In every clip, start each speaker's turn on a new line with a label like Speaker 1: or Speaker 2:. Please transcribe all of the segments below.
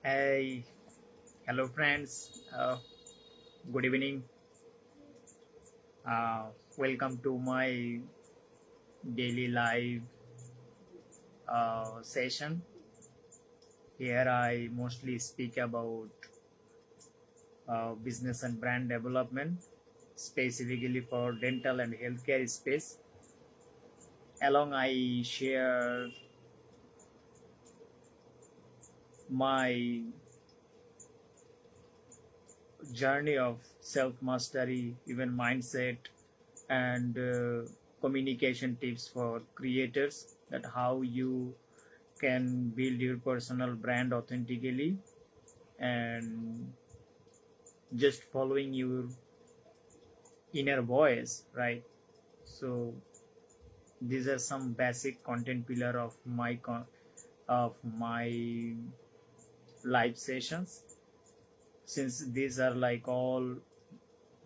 Speaker 1: Hey, hello friends. Good evening. Uh, Welcome to my daily live session. Here I mostly speak about business and brand development, specifically for dental and healthcare space. Along, I share my journey of self mastery, even mindset, and communication tips for creators. That how you can build your personal brand authentically and just following your inner voice, right? So these are some basic content pillar of my live sessions. Since these are like all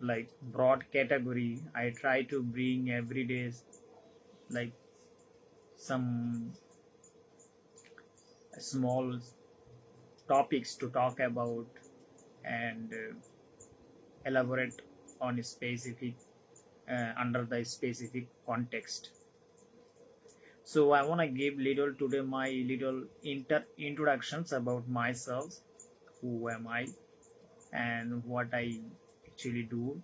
Speaker 1: like broad category, I try to bring every day like some small topics to talk about and elaborate on a specific under the specific context. So I want to give little today my little introductions about myself, who am I, and what I actually do.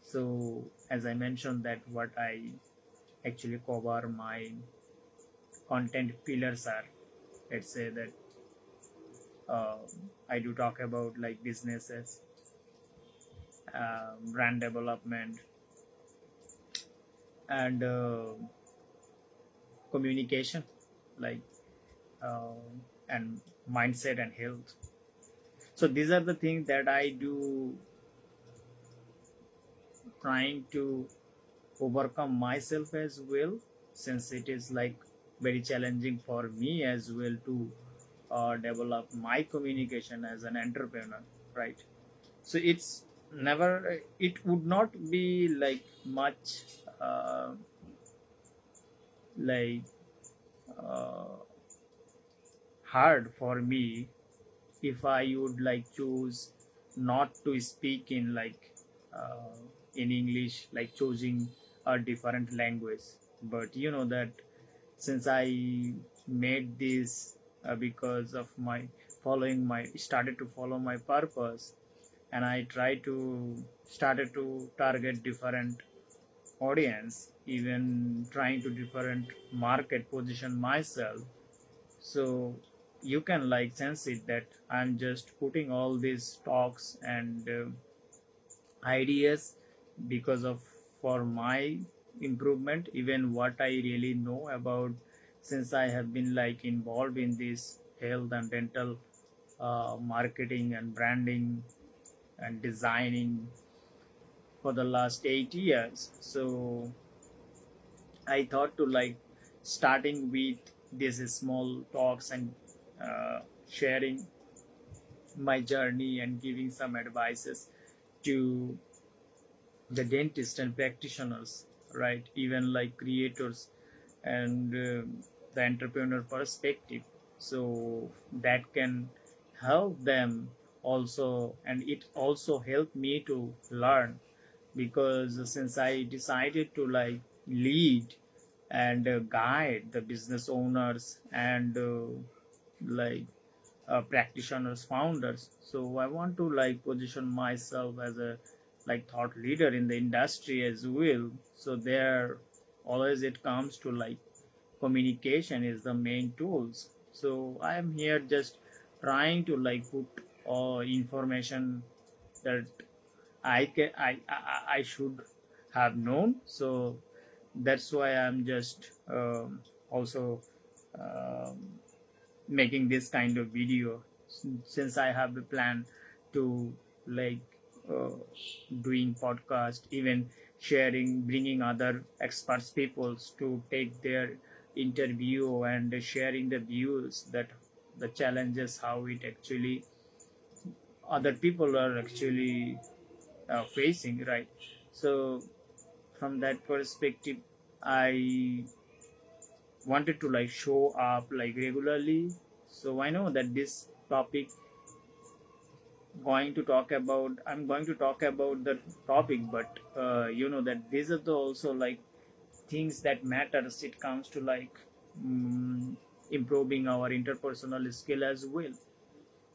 Speaker 1: So as I mentioned that what I actually cover my content pillars are, let's say that uh, I do talk about like businesses, brand development, and communication, like uh, and mindset and health. So these are the things that I do, trying to overcome myself as well, since it is like very challenging for me as well to develop my communication as an entrepreneur, right? So it would not be like much like uh, hard for me if I would like choose not to speak in like uh, in English, like choosing a different language. But you know that since I made this because of my following my started to follow my purpose, and I try to started to target different audience, even trying to different market position myself. So you can like sense it that I'm just putting all these talks and ideas because of for my improvement, even what I really know about, since I have been like involved in this health and dental marketing and branding and designing for the last 8 years. So I thought to like starting with these small talks and sharing my journey and giving some advices to the dentist and practitioners, right? Even like creators and the entrepreneur perspective. So that can help them also, and it also helped me to learn, because since I decided to like lead and guide the business owners and like practitioners, founders, so I want to like position myself as a like thought leader in the industry as well. So there always it comes to like communication is the main tools. So I am here just trying to like put information that I should have known. So that's why I'm just also um, making this kind of video, since I have a plan to like uh, doing podcast, even sharing, bringing other experts peoples to take their interview and sharing the views that the challenges how it actually other people are actually facing, right? So from that perspective, I wanted to like show up like regularly. So I know that this topic I'm going to talk about the topic, but that these are the also like things that matters. It comes to like mm, improving our interpersonal skill as well.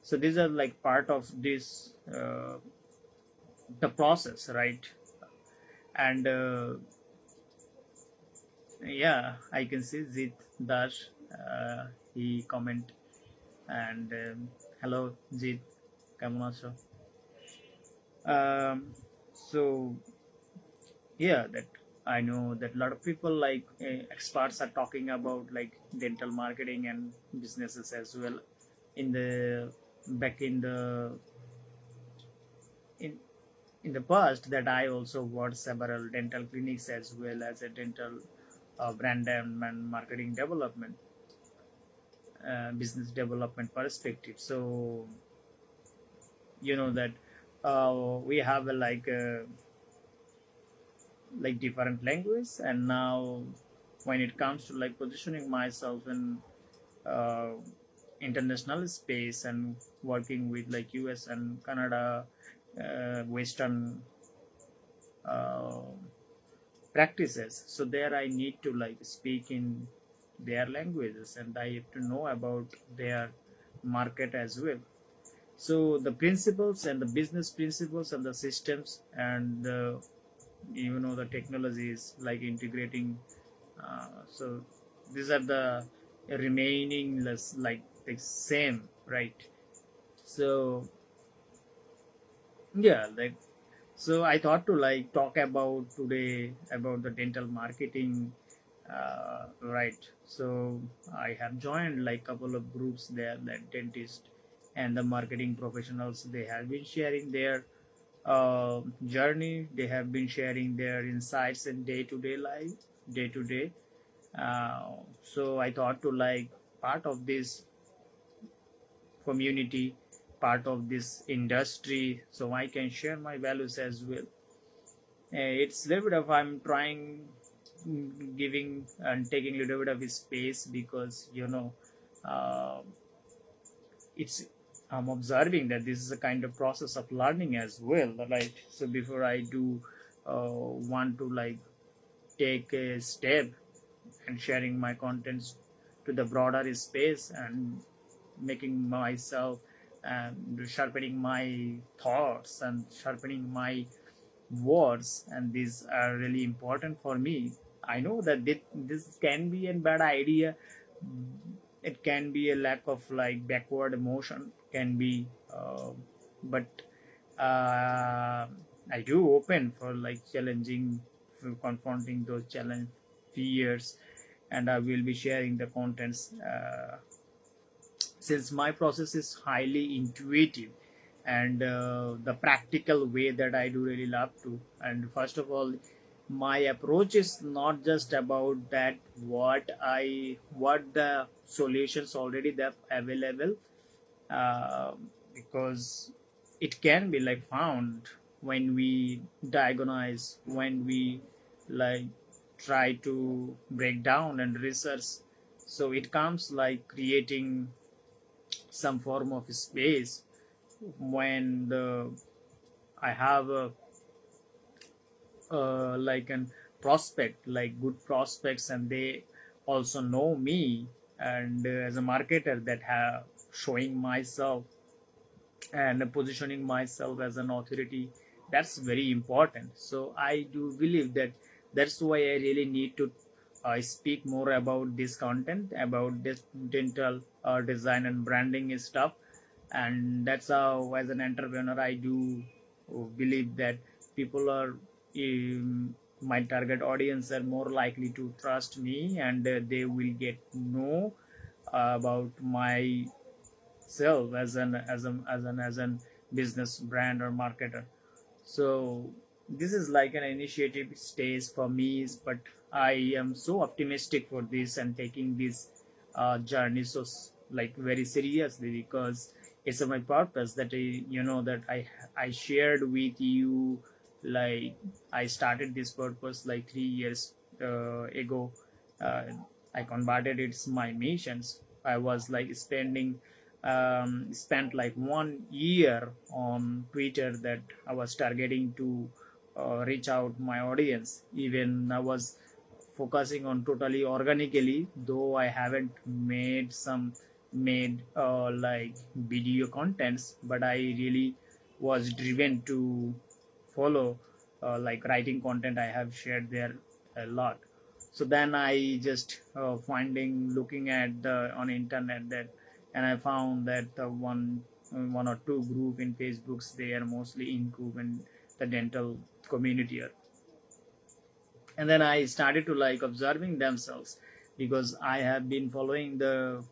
Speaker 1: So these are like part of this the process, right? And yeah, I can see Zit Dash. He comment and hello Zit, come on also. So yeah, that I know that a lot of people like experts are talking about like dental marketing and businesses as well. In the back in in the past, that I also worked several dental clinics as well as a dental brand and marketing development, business development perspective. So that we have like different language, and now when it comes to like positioning myself in uh, international space and working with like US and Canada, Western uh, practices, so there I need to like speak in their languages, and I have to know about their market as well. So the principles and the business principles and the systems and the technologies like integrating, so these are the remaining less like the same, right? So yeah, like, so I thought to like talk about today about the dental marketing, right? So I have joined like couple of groups there, that dentist and the marketing professionals, they have been sharing their journey, they have been sharing their insights in day-to-day life, day to day. So I thought to like part of this community, part of this industry, so I can share my values as well. It's a little bit of I'm trying, giving and taking a little bit of space, because uh, it's I'm observing that this is a kind of process of learning as well, right? So before I do want to like take a step and sharing my contents to the broader space and making myself and sharpening my thoughts and sharpening my words, and these are really important for me. I know that this can be a bad idea. It can be a lack of like backward emotion can be, but uh, I do open for like challenging, for confronting those challenge fears, and I will be sharing the contents, since my process is highly intuitive and the practical way that I do really love to. And first of all, my approach is not just about that what the solutions already there available, uh, because it can be like found when we diagnose, when we like try to break down and research. So it comes like creating some form of space when I have like an prospect, like good prospects, and they also know me, and as a marketer that have showing myself and positioning myself as an authority, that's very important. So I do believe that that's why I really need to speak more about this content, about this dental design and branding stuff. And that's how, as an entrepreneur, I do believe that people are, my target audience are more likely to trust me, and they will get know about my self as an business brand or marketer. So this is like an initiative stage for me, but I am so optimistic for this and taking this journey so like very seriously, because it's my purpose that that I shared with you. Like, I started this purpose like 3 years ago. uh, I converted it's my missions. I was like spending spent like 1 year on Twitter that I was targeting to reach out my audience. Even I was focusing on totally organically, though I haven't made like video contents, but I really was driven to follow like writing content. I have shared there a lot. So then I just finding looking at the on internet that, and I found that the one or two group in Facebooks, they are mostly into in the dental community. And then I started to like observing themselves, because I have been following the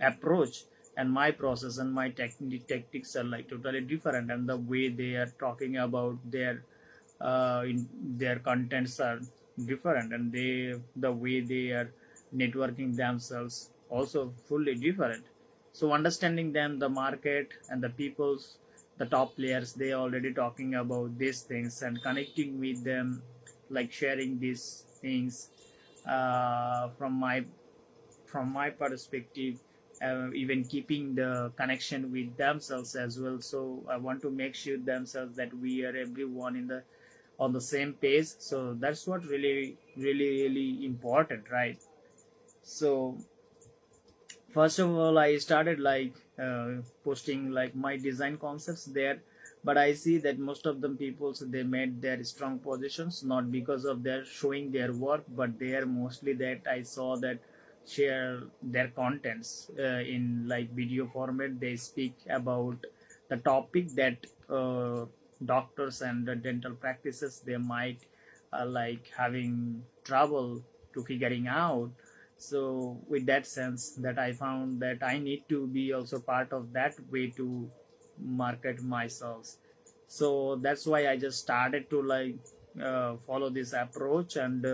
Speaker 1: approach, and my process and my tactics are like totally different, and the way they are talking about in their contents are different, and the way they are networking themselves also fully different. So understanding them, the market and the people's, the top players, they already talking about these things, and connecting with them, like sharing these things from my perspective, even keeping the connection with themselves as well. So I want to make sure themselves that we are everyone in the on the same page. So that's what really important, right? So first of all, I started like posting like my design concepts there, but I see that most of them people, so they made their strong positions not because of their showing their work, but they are mostly that I saw that share their contents in like video format. They speak about the topic that doctors and the dental practices, they might like having trouble to figuring out. So with that sense, that I found that I need to be also part of that way to market myself. So that's why I just started to like follow this approach, and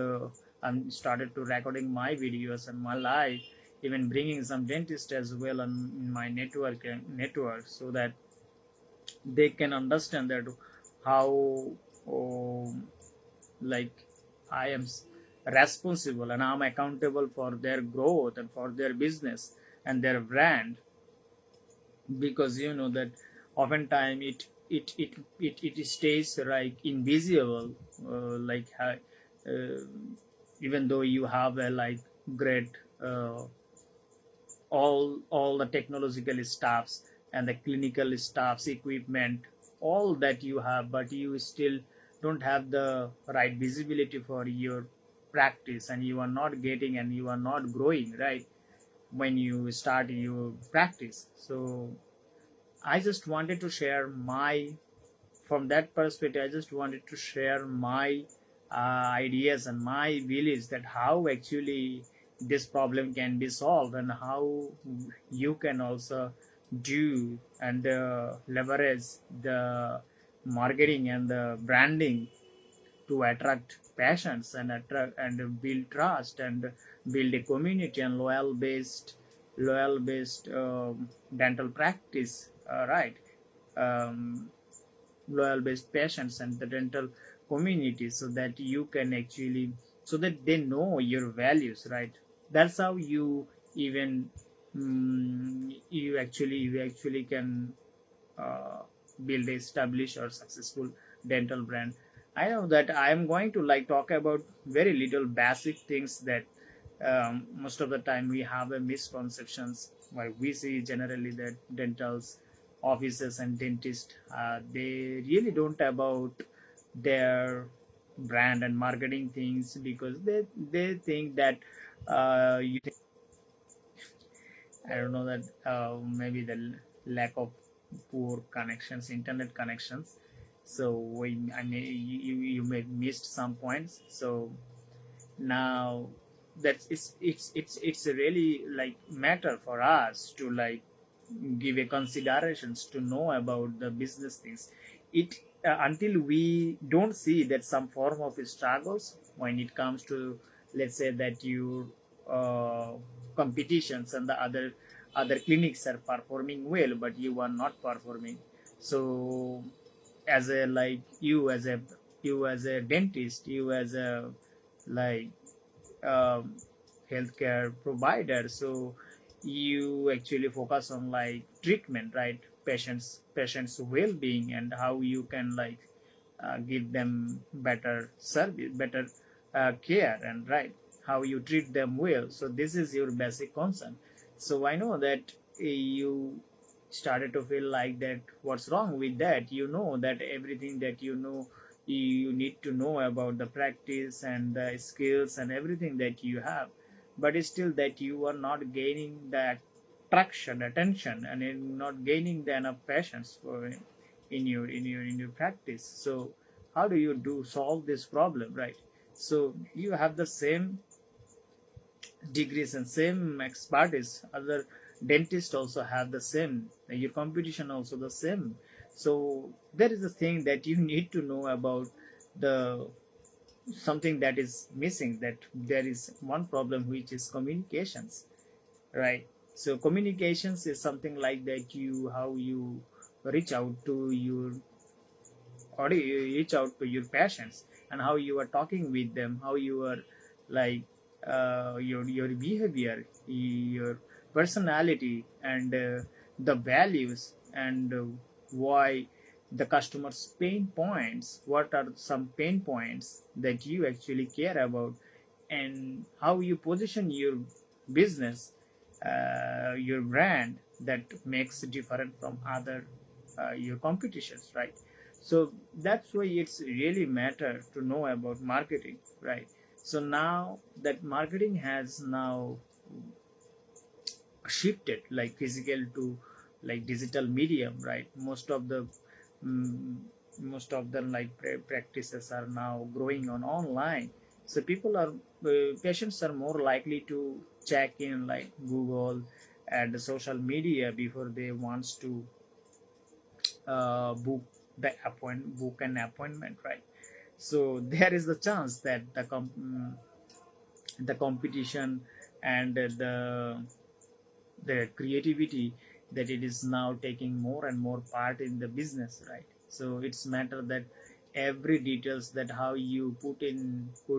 Speaker 1: started to recording my videos and my life, even bringing some dentists as well in my network, so that they can understand that how um, like I am responsible and I'm accountable for their growth and for their business and their brand. Because you know that oftentimes it stays like invisible, like even though you have a like great all the technological staffs and the clinical staffs equipment, all that you have, but you still don't have the right visibility for your practice, and you are not getting and you are not growing, right, when you start your practice. So I just wanted to share my, from that perspective, I just wanted to share my ideas and my beliefs, that how actually this problem can be solved, and how you can also do and leverage the marketing and the branding to attract patients and attract and build trust and build a community and loyal based dental practice, right? um, Loyal based patients and the dental community, so that you can actually, so that they know your values, right? That's how you even you actually can uh, build establish or successful dental brand. I know that I am going to like talk about very little basic things that most of the time we have a misconceptions, why we see generally that dentals offices and dentists, they really don't about their brand and marketing things, because they think that you I don't know that maybe the lack of poor connections, internet connections. So I may you may missed some points. So now that's it's really like matter for us to like give a considerations to know about the business things. It until we don't see that some form of struggles when it comes to, let's say that you uh, competitions and the other clinics are performing well, but you are not performing. So as a like you as a dentist, you as a like um, healthcare provider, so you actually focus on like treatment, right? Patients well-being, and how you can like give them better service, better care, and right, how you treat them well. So this is your basic concern. So I know that you started to feel like that what's wrong with that. You know that everything that you know, you need to know about the practice and the skills and everything that you have, but it's still that you are not gaining that traction, attention, and in not gaining the enough patience for in your practice. So how do you do solve this problem, right? So you have the same degrees and same expertise, other dentists also have the same, your competition also the same. So there is a thing that you need to know about the something that is missing, that there is one problem which is communications, right? So communications is something like that, you how you reach out to your, how do you reach out to your patients, and how you are talking with them, how you are like your behavior, your personality, and the values, and why the customer's pain points, what are some pain points that you actually care about, and how you position your business, your brand, that makes different from other your competitions, right? So that's why it's really matter to know about marketing, right? So now that marketing has now shifted like physical to like digital medium, right? Mm, most of the like practices are now growing on online. So people are patients are more likely to check in like Google and the social media before they wants to book an appointment, right? So there is the chance that the competition and the creativity, that it is now taking more and more part in the business, right? So it's matter that every details, that how you put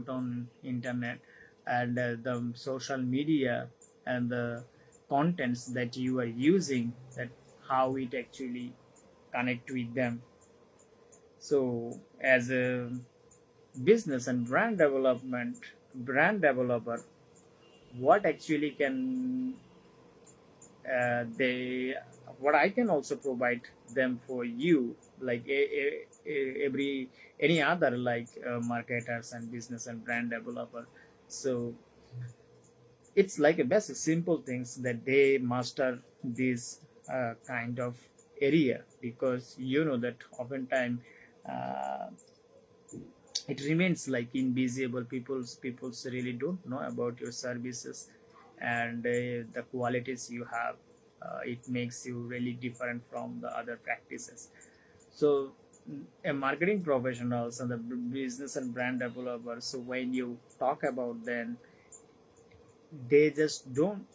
Speaker 1: on internet, and the social media, and the contents that you are using, that how it actually connect with them. So as a business and brand developer, what actually can they what I can also provide them for you, like every any other like marketers and business and brand developer. So it's like a basic simple things that they master this kind of area, because you know that oftentimes uh, it remains like invisible. People's really don't know about your services, and the qualities you have. It makes you really different from the other practices. So a marketing professionals and the business and brand developers, so when you talk about them, they just don't,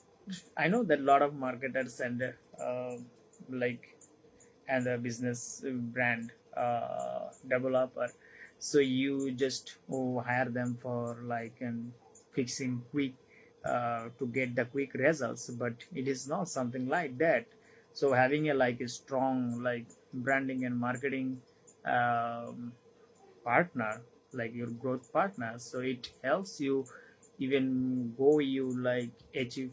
Speaker 1: I know that a lot of marketers and like and a business brand developer, so you just hire them for like fixing quick to get the quick results, but it is not something like that. So having a like a strong like branding and marketing um, partner, like your growth partner, so it helps you even go you like achieve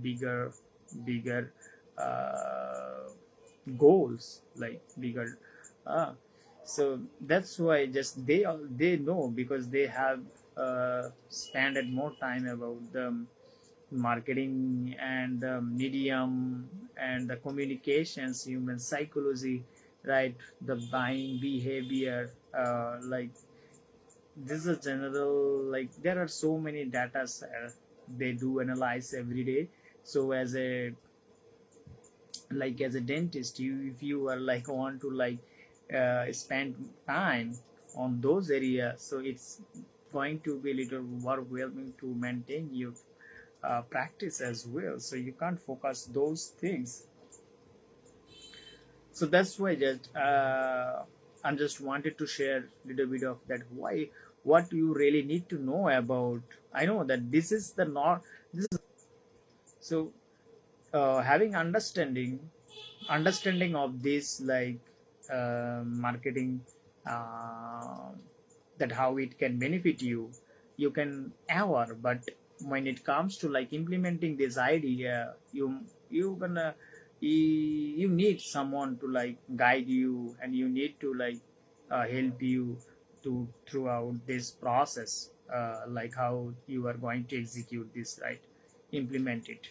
Speaker 1: bigger uh, goals, like bigger uh, so that's why just they know, because they have spent more time about the marketing and the medium and the communications, human psychology, right? The buying behavior, like this is general, like there are so many data they do analyze every day. So as a dentist, you if you are like want to like spend time on those areas, so it's going to be a little overwhelming to maintain your practice as well, so you can't focus those things. So that's why just I'm just wanted to share a little bit of that, why what you really need to know about. I know that this is the not this is, so having understanding of this, like marketing, uh, that how it can benefit you, you can ever. But when it comes to like implementing this idea, you gonna you need someone to like guide you, and you need to like help you to throughout this process, like how you are going to execute this, right, implement it.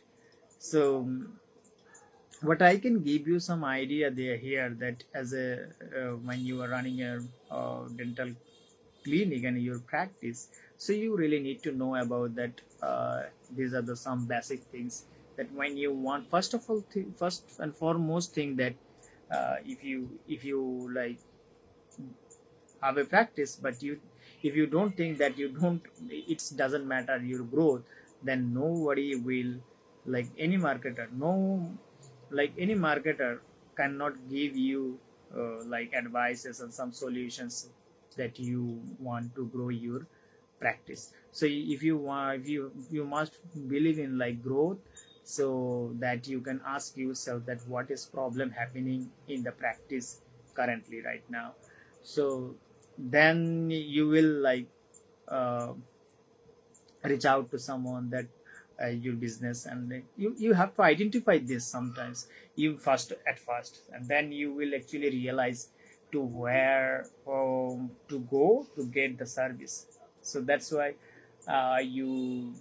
Speaker 1: So what I can give you some idea there here, that as a when you are running a dental clinic and your practice, so you really need to know about that. These are the some basic things that when you want, first of all, first and foremost thing, that if you like have a practice, but you, if you don't think that you don't, it doesn't matter your growth, then nobody will, like any marketer, no, like any marketer cannot give you like advices and some solutions that you want to grow your practice. So if you want, if you must believe in like growth, so that you can ask yourself that what is problem happening in the practice currently right now. So then you will like uh, reach out to someone that your business, and you have to identify this sometimes, you first at first, and then you will actually realize to where to go to get the service. So that's why you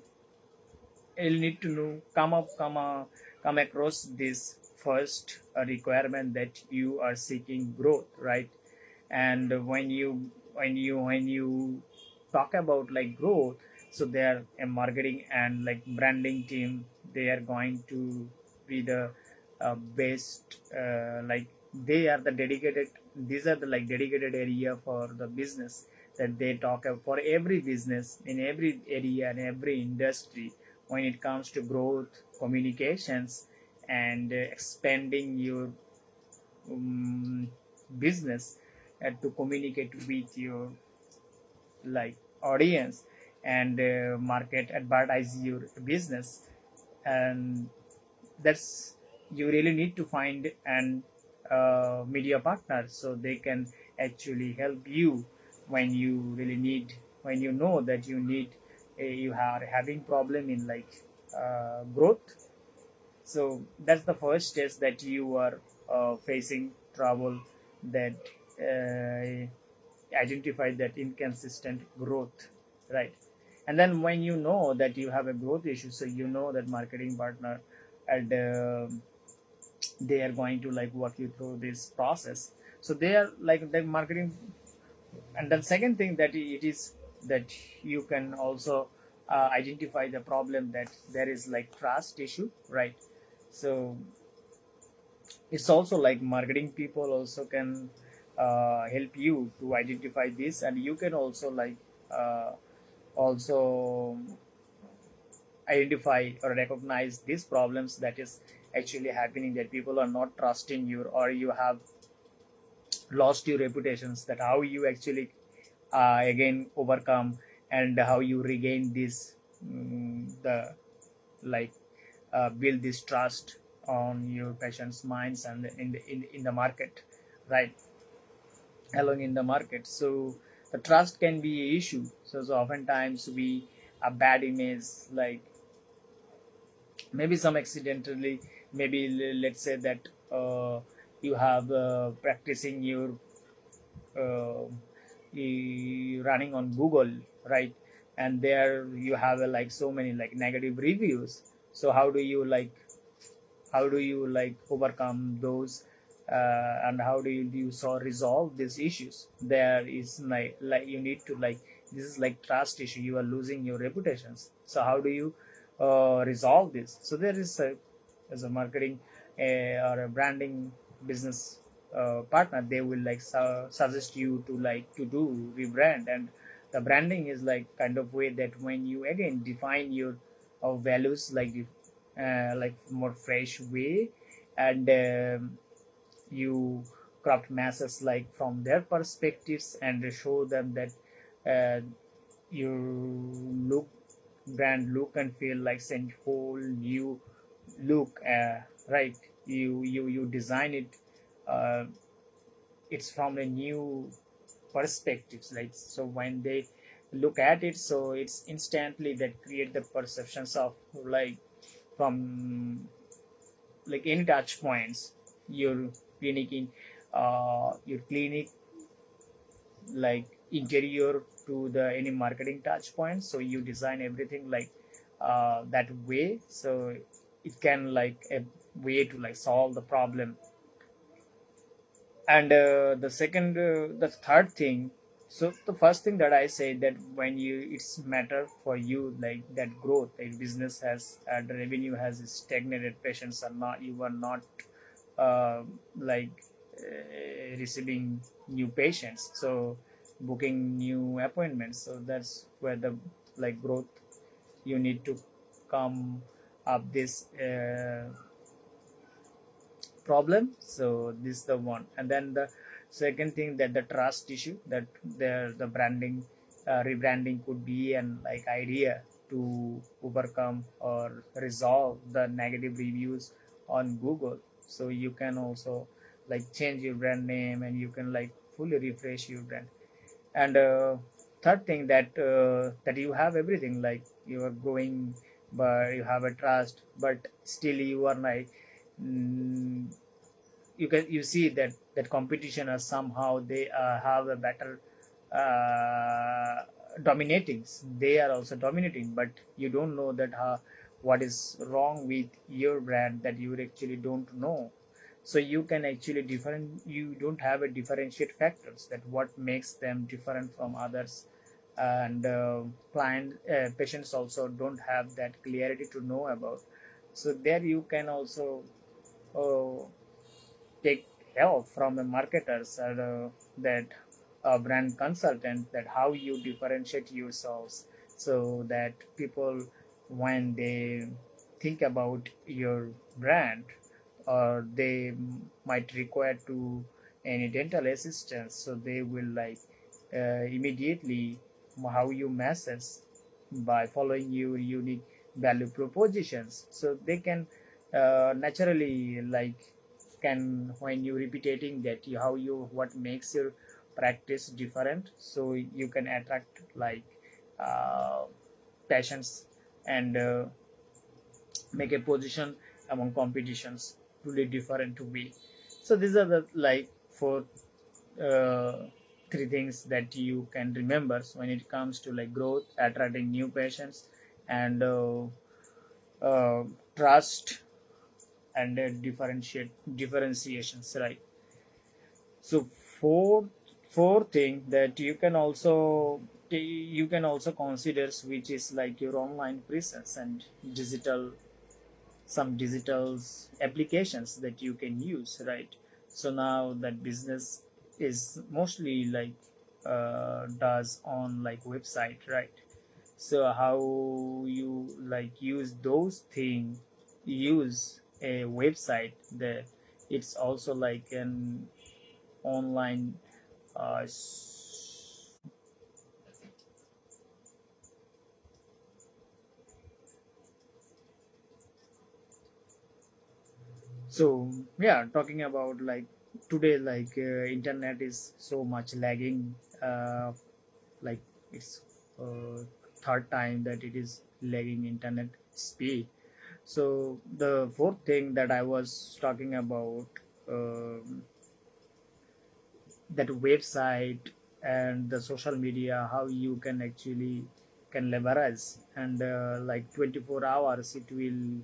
Speaker 1: will need to know, come across this first requirement, that you are seeking growth, right? And when you talk about like growth, so they are a marketing and like branding team, they are going to be the best, like they are the dedicated, these are the like dedicated area for the business, that they talk about for every business in every area and every industry. When it comes to growth, communications, and expanding your um, business, to communicate with your like audience, and market advertise your business. And that's, you really need to find an media partner, so they can actually help you when you really need, when you know that you need you are having problem in like growth. So that's the first stage, that you are facing trouble, that identify that inconsistent growth, right? And then when you know that you have a growth issue, so you know that marketing partner, and they are going to like walk you through this process. So they are like the marketing. And then second thing, that it is that you can also identify the problem, that there is like trust issue, right? So it's also like marketing people also can help you to identify this, and you can also like also identify or recognize these problems that is actually happening, that people are not trusting you, or you have lost your reputations, that how you actually again overcome, and how you regain this, the like build this trust on your patients minds, and in the market, right, along in the market. So the trust can be a issue. So oftentimes we a bad image, like maybe some accidentally, maybe let's say that you have practicing your uh, running on Google, right? And there you have like so many like negative reviews. So how do you like overcome those, and how do you so resolve these issues? There is like you need to like, this is like trust issue, you are losing your reputations. So how do you resolve this? So there is as a marketing or a branding business partner, they will like suggest you to like to do rebrand. And the branding is like kind of way that when you again define your values, like more fresh way, and you craft masses like from their perspectives, and show them that uh, your look brand look and feel like a whole new look, right, you design it, uh, it's from a new perspectives, like, so when they look at it, so it's instantly that create the perceptions of, like, from, like, any touch points, your clinic in, your clinic, like, interior to the any marketing touch points, so you design everything like, that way, so it can like a way to like solve the problem. And the third thing, so the first thing that I say, that when you, it's matter for you, like that growth, like business has, the revenue has stagnated, patients are not, you are not, uh, like, receiving new patients, so booking new appointments, so that's where the, like, growth, you need to come up this, problem. So this is the one. And then the second thing, that the trust issue, that the branding, rebranding could be an like idea to overcome or resolve the negative reviews on Google. So you can also like change your brand name, and you can like fully refresh your brand. And third thing, that you have everything, like you are growing, but you have a trust, but still you are like, mm, you see that competition are somehow, they have a better, uh, dominating, they are also dominating, but you don't know that how, what is wrong with your brand, that you actually don't know. So you can actually different, you don't have a differentiate factors, that what makes them different from others. And client, patients also don't have that clarity to know about. So there you can also, uh, take help from the marketers, or that brand consultant, that how you differentiate yourselves, so that people, when they think about your brand, or they might require to any dental assistance, so they will like, immediately, how you message, by following your unique value propositions, so they can, naturally like, can, when you repeating that, how you, what makes your practice different, so you can attract like, uh, patients, and make a position among competitions really different to be. So these are the like four, uh, three things that you can remember when it comes to like growth, attracting new patients, and uh, trust, and differentiate differentiations, right? So fourth thing that you can also consider, which is like your online presence and digital, some digital applications that you can use, right? So now that business is mostly like, does on like website, right? So how you like use those things, use a website, that it's also like an online, uh, so yeah, talking about like today, like, internet is so much lagging, like it's, third time that it is lagging internet speed. So the fourth thing that I was talking about, um, that website and the social media, how you can actually can leverage, and like 24 hours it will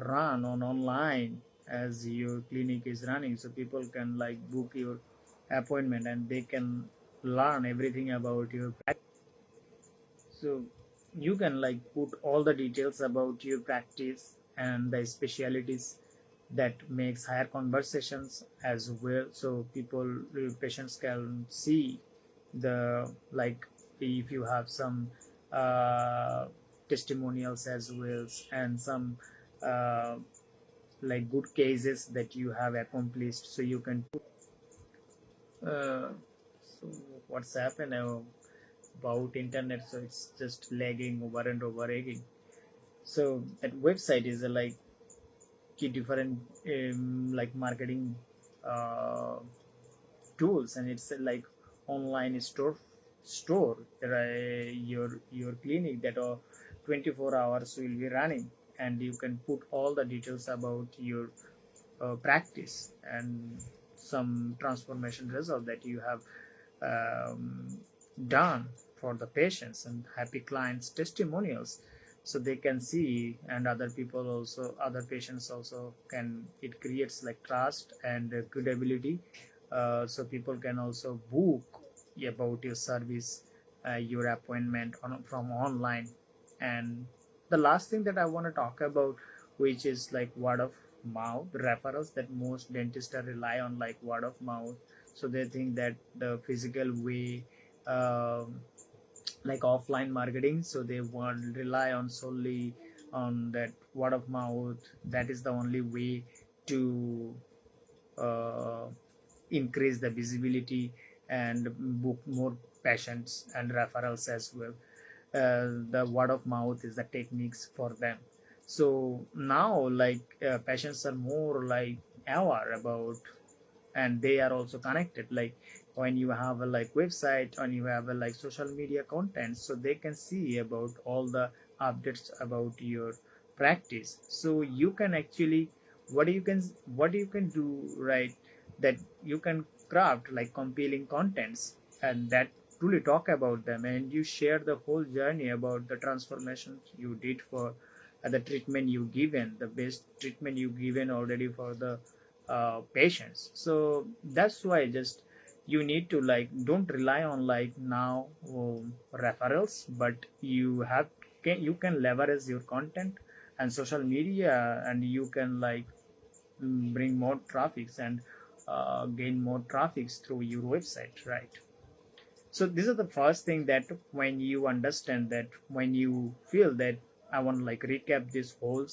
Speaker 1: run on online as your clinic is running, so people can like book your appointment, and they can learn everything about your practice. So you can like put all the details about your practice and the specialities, that makes higher conversations as well, so people, patients can see the, like, if you have some, testimonials as well, and some, uh, like good cases that you have accomplished, so you can put, uh, so what's happened about internet, so it's just lagging over and over again. So that website is like key different like marketing uh, tools, and it's like online store your clinic that are 24 hours will be running, and you can put all the details about your practice and some transformation result that you have um, done for the patients, and happy clients testimonials, so they can see, and other people also, other patients also can, it creates like trust and credibility, so people can also book about your service, your appointment from online. And the last thing that I want to talk about, which is like word of mouth referrals, that most dentists are rely on like word of mouth. So they think that the physical way, um, like offline marketing, so they want rely on solely on that word of mouth, that is the only way to uh, increase the visibility and book more patients and referrals as well. The word of mouth is the techniques for them. So now like patients are more like aware about, and they are also connected, like when you have a like website, and you have a like social media content, so they can see about all the updates about your practice. So you can actually, what you can do, right, that you can craft like compelling contents, and that truly talk about them, and you share the whole journey about the transformation you did for the treatment you given, the best treatment you given already for the patients. So that's why just you need to like don't rely on like now referrals, but you can leverage your content and social media, and you can like bring more traffics and gain more traffics through your website, right? So this is the first thing, that when you understand that, when you feel that, I want to like recap this whole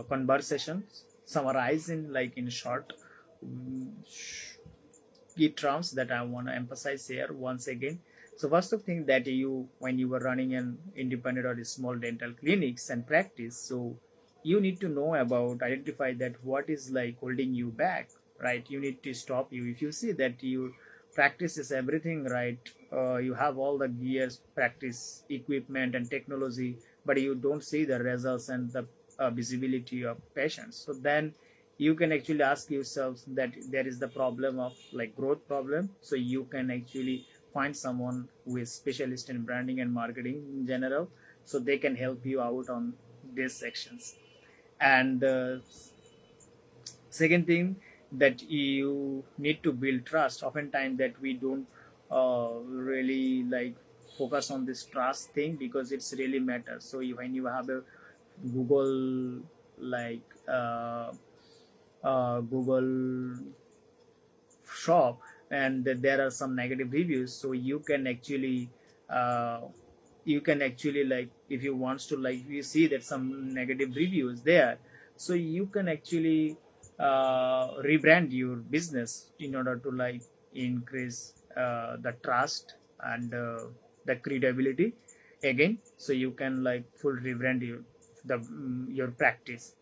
Speaker 1: conversations, summarize in like in short mm, key terms that I want to emphasize here once again. So first of thing, that you, when you were running an independent or small dental clinics and practice, so you need to know about, identify that what is like holding you back, right? You need to stop you. If you see that you practice is everything, right, you have all the gears, practice equipment and technology, but you don't see the results and the visibility of patients, so then you can actually ask yourself that there is the problem of like growth problem. So you can actually find someone who is specialist in branding and marketing in general, so they can help you out on these sections. And the second thing, that you need to build trust. Oftentimes that we don't really like focus on this trust thing, because it's really matters. So when you have a Google, like Google shop, and there are some negative reviews, so uh, you can actually like, if you wants to like, you see that some negative reviews there, so you can actually rebrand your business in order to like increase the trust and the credibility again. So you can like full rebrand your practice.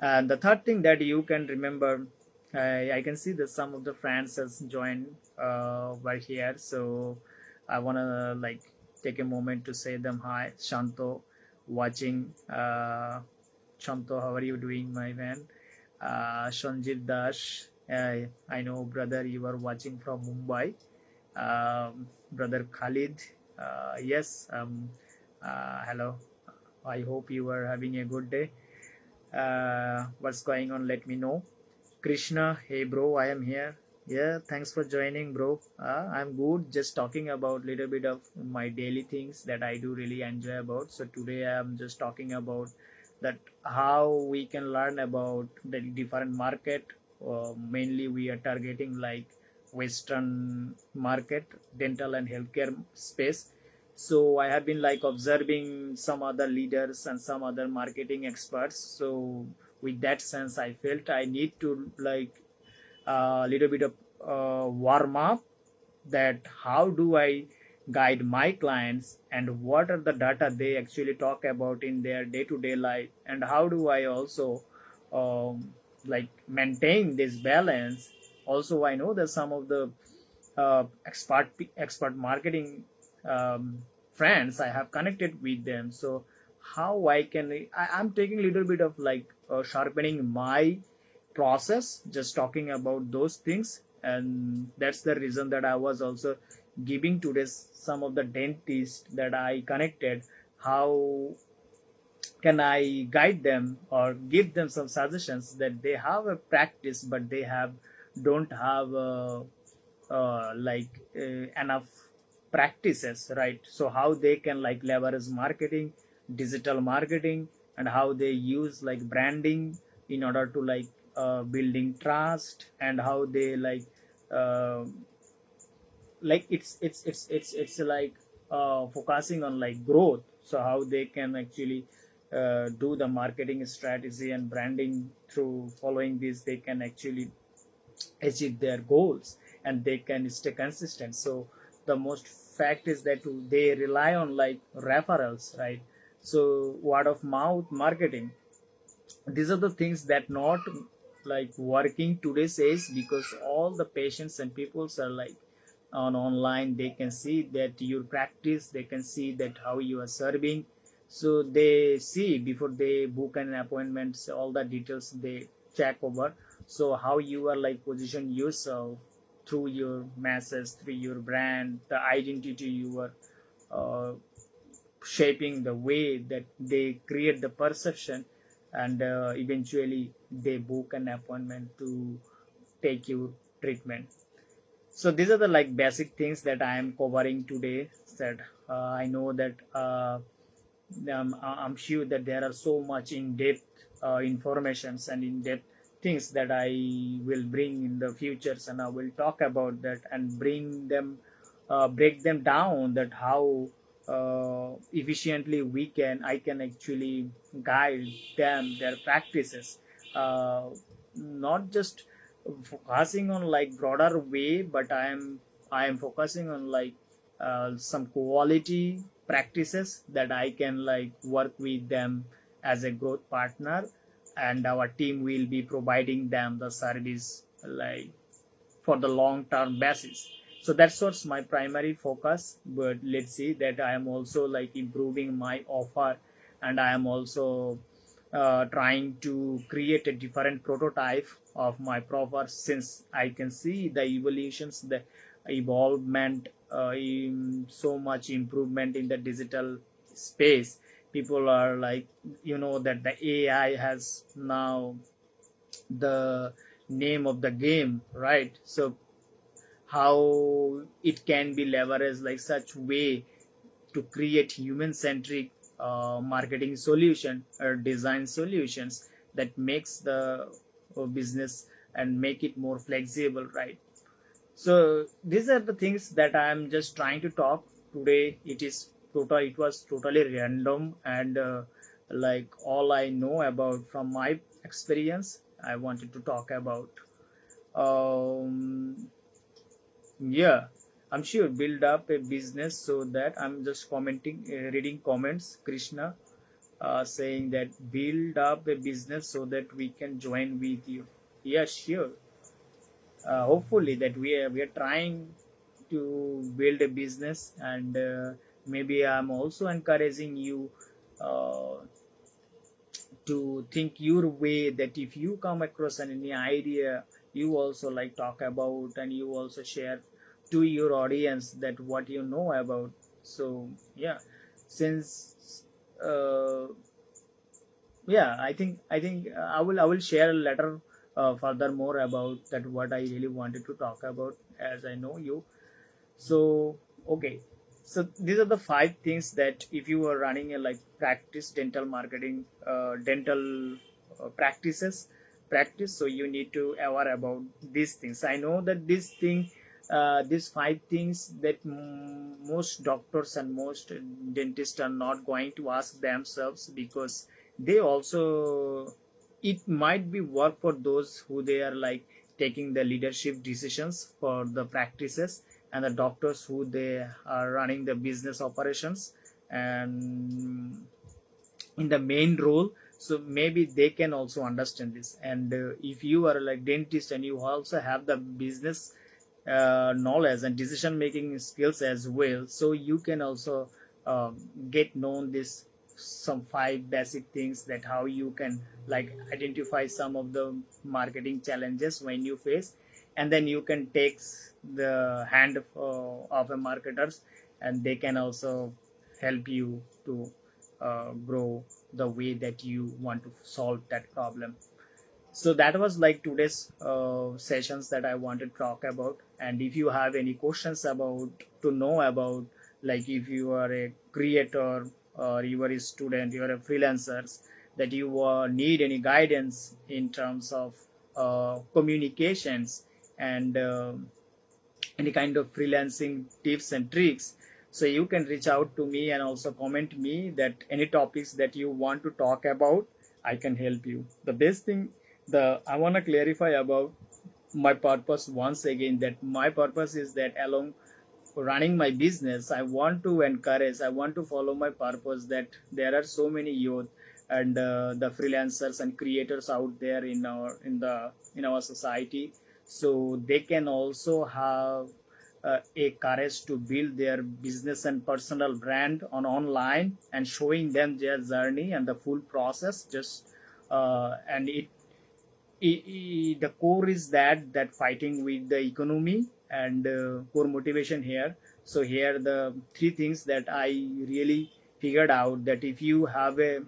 Speaker 1: And the third thing that you can remember, I can see that some of the friends has joined right here. So I want to like take a moment to say them hi. Shanto watching. Shanto, how are you doing, my man? Shanjit Dash, I know, brother, you are watching from Mumbai. Brother Khalid, yes, hello. I hope you are having a good day. What's going on, let me know. Krishna, hey bro, I am here. Yeah, thanks for joining, bro. I'm good, just talking about little bit of my daily things that I do really enjoy about. So today I'm just talking about that, how we can learn about the different market. Mainly we are targeting like western market, dental and healthcare space. So I have been like observing some other leaders and some other marketing experts. So with that sense, I felt I need to like a little bit of warm up, that how do I guide my clients, and what are the data they actually talk about in their day-to-day life, and how do I also um, like maintain this balance. Also, I know that some of the expert marketing um, friends, I have connected with them. So how I'm taking a little bit of like sharpening my process, just talking about those things. And that's the reason that I was also giving today some of the dentists that I connected, how can I guide them or give them some suggestions that they have a practice but they have don't have enough practices, right? So how they can like leverage marketing, digital marketing, and how they use like branding in order to like building trust, and how they uh, it's like focusing on like growth. So how they can actually do the marketing strategy and branding, through following this they can actually achieve their goals and they can stay consistent. So the most fact is that they rely on like referrals, right? So word of mouth marketing, these are the things that not like working today says, because all the patients and peoples are like on online, they can see that your practice, they can see that how you are serving. So they see before they book an appointment, so all the details they check over. So how you are like position yourself through your message, through your brand, the identity you are uh, shaping, the way that they create the perception, and eventually they book an appointment to take your treatment. So these are the like basic things that I am covering today. That I know that I'm sure that there are so much in-depth informations and in-depth things that I will bring in the futures, and I will talk about that and bring them, break them down, that how efficiently I can actually guide them their practices, uh, not just focusing on like broader way, but I am focusing on like some quality practices that I can like work with them as a growth partner, and our team will be providing them the service like for the long term basis. So that's what's my primary focus. But let's see that I am also like improving my offer, and I am also trying to create a different prototype of my proffer, since I can see the evolutions, the evolvement, in so much improvement in the digital space. People are like, that the AI has now the name of the game, right? So how it can be leveraged like such way to create human centric marketing solution or design solutions that makes the business and make it more flexible, right? So these are the things that I am just trying to talk today. It was totally random, and like all I know about from my experience I wanted to talk about. um yeah, I'm sure build up a business, so that I'm just commenting, reading comments. Krishna saying that build up a business so that we can join with you. Yeah, sure. Hopefully that we are trying to build a business, and maybe I'm also encouraging you uh, to think your way, that if you come across any idea, you also like talk about, and you also share to your audience that what you know about. So yeah, since uh, yeah, I think I will share later furthermore about that what I really wanted to talk about, as I know you. So okay, so these are the five things that if you are running a like practice dental marketing, dental practice, so you need to aware about these things. I know that these five things that most doctors and most dentists are not going to ask themselves, because they also, it might be work for those who they are like taking the leadership decisions for the practices. and the doctors who they are running the business operations and in the main role. So maybe they can also understand this. And if you are like dentist and you also have the business knowledge and decision making skills as well, so you can also uh, get known this some five basic things that how you can like identify some of the marketing challenges when you face, and then you can take the hand of a marketers, and they can also help you to grow the way that you want to solve that problem. So that was like today's sessions that I wanted to talk about. And if you have any questions about to know about, like if you are a creator or you are a student, you are a freelancers, that you need any guidance in terms of communications and any kind of freelancing tips and tricks, so you can reach out to me and also comment me that any topics that you want to talk about, I can help you. The best thing, the I want to clarify about my purpose once again, that my purpose is that along running my business, I want to encourage, I want to follow my purpose, that there are so many youth and the freelancers and creators out there in our society, so they can also have a courage to build their business and personal brand on online, and showing them their journey and the full process. Just and the core is that fighting with the economy and core motivation here. So here the three things that I really figured out, that if you have a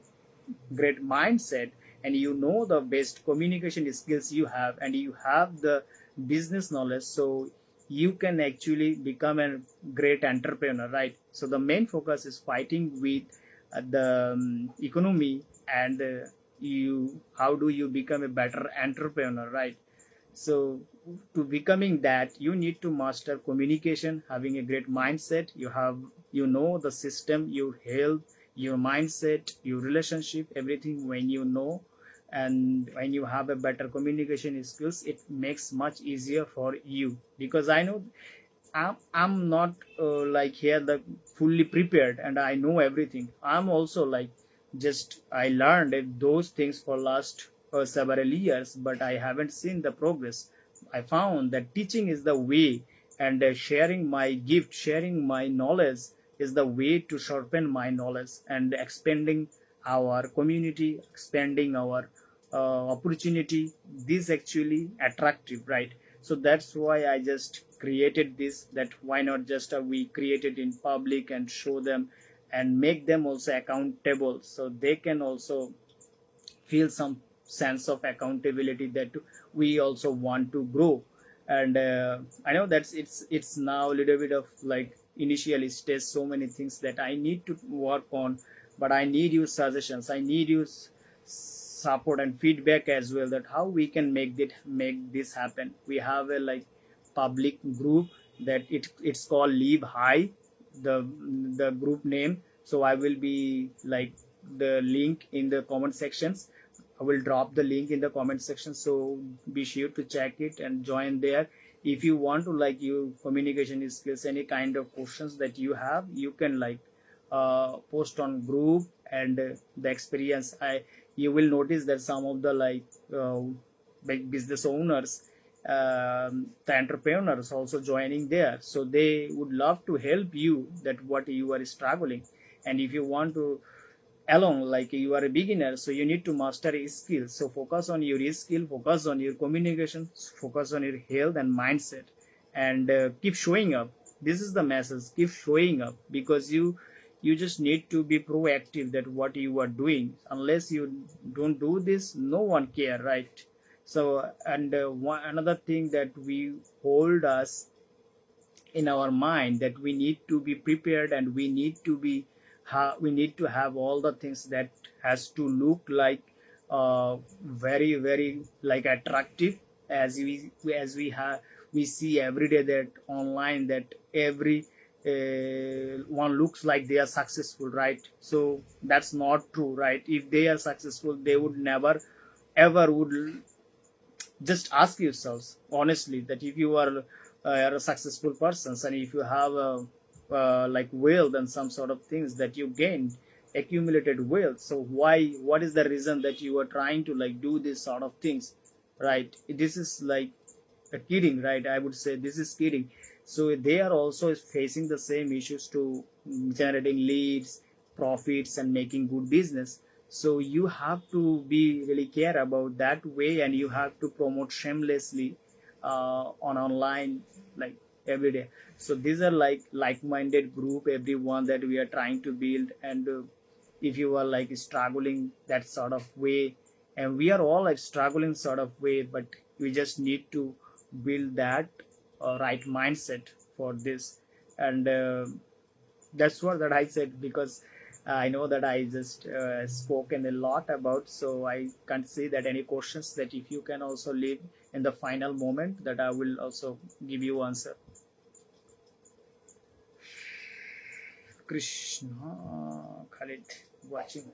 Speaker 1: great mindset and you know the best communication skills you have, and you have the business knowledge, so you can actually become a great entrepreneur, right? So the main focus is fighting with the economy, and you how do you become a better entrepreneur, right? So to becoming that, you need to master communication, having a great mindset. You know the system, your health, your mindset, your relationship, everything. When you know and when you have a better communication skills, it makes much easier for you, because I know I'm not like here the fully prepared and I know everything. I'm also like just I learned those things for last several years, but I haven't seen the progress. I found that teaching is the way, and sharing my gift, sharing my knowledge is the way to sharpen my knowledge and expanding our community, expanding our opportunity. This actually attractive, right? So that's why I just created this, that why not just we create it in public and show them and make them also accountable, so they can also feel some sense of accountability that we also want to grow. And I know that's it's now a little bit of like initial stage, so many things that I need to work on, but I need your suggestions, I need your support and feedback as well, that how we can make this happen. We have a like public group that it's called Live High, the the group name. So I will be like the link in the comment sections. I will drop the link in the comment section, so be sure to check it and join there. If you want to like you communication skills, any kind of questions that you have, you can like post on group. And the experience, I you will notice that some of the like big business owners, the entrepreneurs also joining there, so they would love to help you that what you are struggling. And if you want to along like you are a beginner, so you need to master a skill, so focus on your skill, focus on your communication, focus on your health and mindset, and keep showing up. This is the message, keep showing up, because you just need to be proactive that what you are doing. Unless you don't do this, no one care, right? So and another thing that we hold us in our mind, that we need to be prepared, and we need to be we need to have all the things that has to look like very very like attractive, as we have we see every day that online, that every one looks like they are successful, right? So that's not true, right? If they are successful, they would never ever would. Just ask yourselves honestly that if you are are a successful persons, and if you have a like wealth and some sort of things that you gained, accumulated wealth, so why, what is the reason that you are trying to like do this sort of things, right? This is like a kidding, right? I would say this is kidding. So they are also facing the same issues to generating leads, profits, and making good business. So you have to be really care about that way, and you have to promote shamelessly on online, like every day. So these are like-minded group, everyone that we are trying to build. And if you are like struggling that sort of way, and we are all like struggling sort of way, but we just need to build that right mindset for this. And that's what that I said, because I know that I just spoken a lot about, so I can't see that any questions that if you can also leave in the final moment, that I will also give you answer. Krishna, Khalid watching,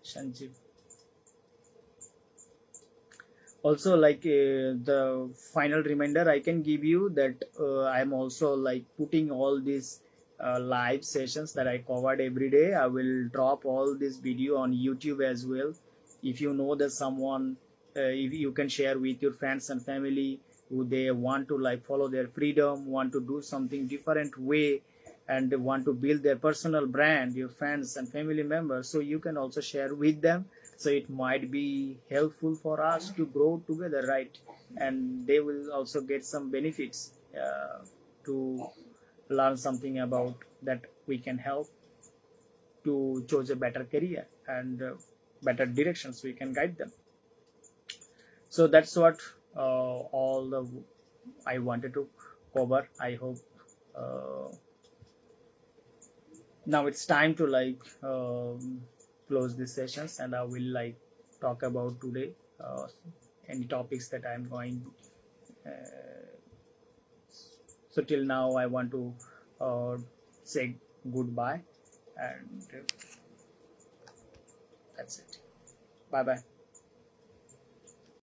Speaker 1: Sanjeev. Also, like the final reminder I can give you that I'm also like putting all these live sessions that I covered every day. I will drop all this video on YouTube as well. If you know that someone, if you can share with your friends and family who they want to like follow their freedom, want to do something different way, and they want to build their personal brand, your friends and family members, so you can also share with them. So it might be helpful for us to grow together, right? And they will also get some benefits to learn something about that we can help to choose a better career, and better directions we can guide them. So that's what all the I wanted to cover. I hope now it's time to like close these sessions, and I will like talk about today any topics that I'm going. So till now I want to say goodbye, and that's it. Bye bye.